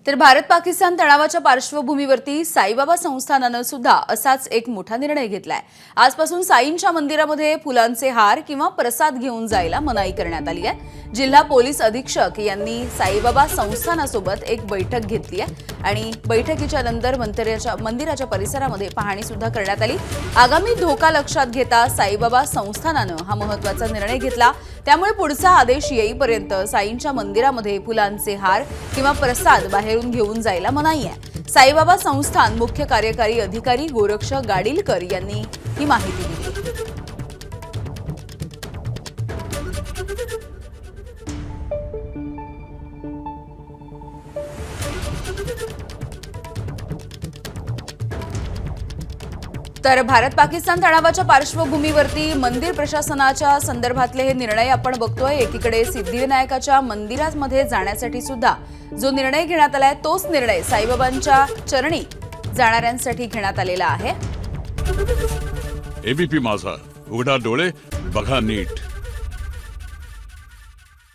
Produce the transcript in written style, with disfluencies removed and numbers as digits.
तर भारत पाकिस्तान तणावाच्या पार्श्वभूमीवरती साईबाबा संस्थानानं सुद्धा असाच एक मोठा निर्णय घेतलाय। आजपासून साईंच्या मंदिरामध्ये फुलांचे हार किंवा प्रसाद घेऊन जायला मनाई करण्यात आली आहे। जिल्हा पोलीस अधीक्षक यांनी साईबाबा संस्थानासोबत एक बैठक घेतली आहे आणि बैठकीच्या नंतर मंदिराच्या परिसरामध्ये पाहणी सुद्धा करण्यात आली। आगामी धोका लक्षात घेता साईबाबा संस्थानानं हा महत्त्वाचा निर्णय घेतला। त्यामुळे पुढचा आदेश येईपर्यंत साईंच्या मंदिरामध्ये फुलांचे हार किंवा प्रसाद बाहेरून घेऊन जायला मनाई आहे। साईबाबा संस्थान मुख्य कार्यकारी अधिकारी गोरक्ष गाडीलकर यांनी ही माहिती दिली। तर भारत पाकिस्तान तणावाच्या पार्श्वभूमीवरती मंदिर प्रशासनाच्या संदर्भातले हे निर्णय आपण बघतोय। एकीकडे सिद्धिविनायकाच्या मंदिरामध्ये जाण्यासाठी सुद्धा जो निर्णय घेण्यात आलाय तोच निर्णय साईबाबांच्या चरणी जाणाऱ्यांसाठी घेण्यात आलेला आहे। एबीपी माझा, उघडा डोळे बघा नीट।